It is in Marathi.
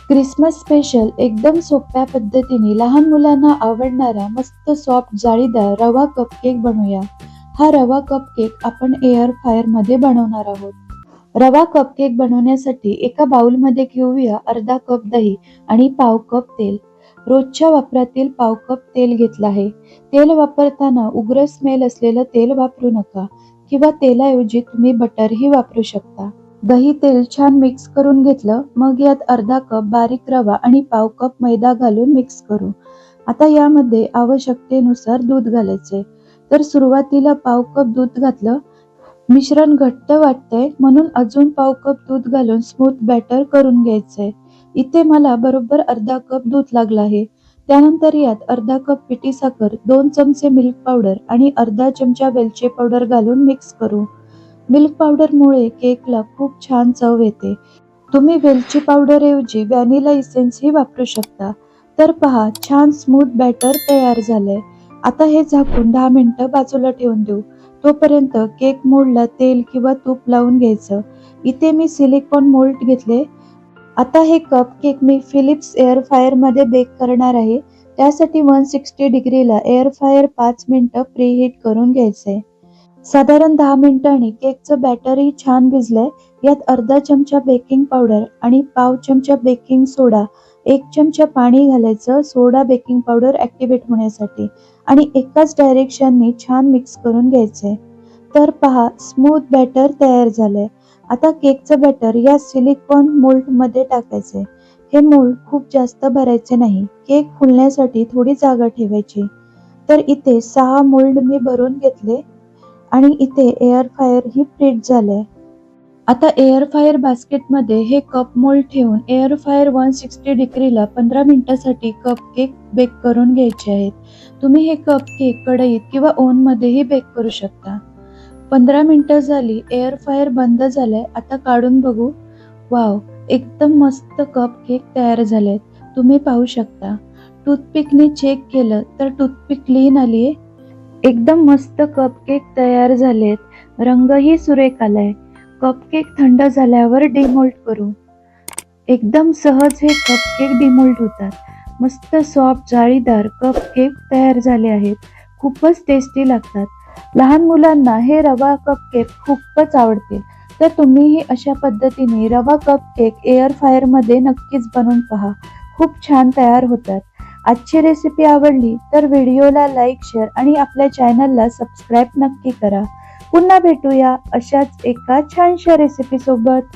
क्रिसमस स्पेशल एकदम सोप्या पद्धतीने लहान मुलांना आवडणारा मस्त सॉफ्ट जाळीदार रवा कपकेक बनवूया. हा रवा कपकेक आपण एअर फायर मध्ये बनवणार आहोत. रवा कपकेक बनवण्यासाठी एका बाउलमध्ये घेऊया अर्धा कप दही आणि पाव कप तेल. रोजच्या वापरातील पाव कप तेल घेतलं आहे. तेल वापरताना उग्र स्मेल असलेलं तेल वापरू नका किंवा तेलाऐवजी तुम्ही बटरही वापरू शकता. दही तेल छान मिक्स करून घेतलं, मग यात अर्धा कप बारीक रवा आणि पाव कप मैदा घालून मिक्स करू. आता यामध्ये आवश्यकतेनुसार दूध घालायचे. तर सुरुवातीला पाव कप दूध घातलं. मिश्रण घट्ट वाटतंय म्हणून अजून पाव कप दूध घालून स्मूथ बॅटर करून घ्यायचंय. इथे मला बरोबर अर्धा कप दूध लागलं आहे. त्यानंतर यात अर्धा कप पिठी साखर, 2 चमचे मिल्क पावडर आणि अर्धा चमचा वेलची पावडर घालून मिक्स करू. मिल्क पावडरमुळे केकला खूप छान चव येते. तुम्ही वेलची पावडर ऐवजी व्हॅनिला इसेन्सही वापरू शकता. तर पहा, छान स्मूथ बॅटर तयार झालंय. आता हे झाकून 10 मिनिटं बाजूला ठेवून देऊ. तोपर्यंत केक मोल्डला तेल किंवा तूप लावून घ्यायचं. इथे मी सिलिकॉन मोल्ड घेतले. आता हे कप केक मी फिलिप्स एअर फायर मध्ये बेक करणार आहे. त्यासाठी 160 डिग्रीला एअर फायर 5 मिनिटं प्रीहीट करून घ्यायचंय. साधारण 10 मिनिटांनी केकचं बॅटरही छान भिजलंय. यात अर्धा चमचा बेकिंग पावडर आणि पाव चमचा बेकिंग सोडा, 1 चमचा पाणी घालायचं सोडा बेकिंग पावडर ऍक्टिव्हेट होण्यासाठी आणि एकाच डायरेक्शननी छान मिक्स करून घ्यायचंय. तर पहा, स्मूथ बॅटर तयार झालंय. आता केकचं बॅटर या सिलिकॉन मोल्ड मध्ये टाकायचंय. हे मोल्ड खूप जास्त भरायचे नाही. केक फुलण्यासाठी थोडी जागा ठेवायची. तर इथे 6 मोल्ड मी भरून घेतले आणि इथे एअर फायर ही प्रीट झालंय. आता एअर फायर बास्केटमध्ये हे कप मोल्ड ठेवून एअर फायर 160 डिग्रीला 15 मिनिटांसाठी कप केक बेक करून घ्यायचे आहेत. तुम्ही हे कप केक कढईत किंवा ओव्हन मध्येही बेक करू शकता. 15 मिनिटं झाली, एअर फायर बंद झालंय. आता काढून बघू. वाव, एकदम मस्त कप केक तयार झालेत. तुम्ही पाहू शकता. टूथपिकने चेक केलं तर टूथपिक क्लीन आलीये. एकदम मस्त कपकेक तयार झालेत. रंगही सुरेख आलाय. कपकेक थंड झाल्यावर डिमोल्ड करू. एकदम सहज हे कपकेक डिमोल्ड होतात. मस्त सॉफ्ट जाळीदार कपकेक तयार झाले आहेत. खूपच टेस्टी लागतात. लहान मुलांना हे रवा कपकेक खूपच आवडतील. तर तुम्हीही अशा पद्धतीने रवा कपकेक एअर फायर मध्ये नक्कीच बनवून पहा. खूप छान तयार होतात. आजची रेसिपी आवडली तर व्हिडिओला लाईक, शेअर आणि आपल्या चॅनलला सबस्क्राईब नक्की करा. पुन्हा भेटूया अशाच एका छानशा रेसिपी सोबत.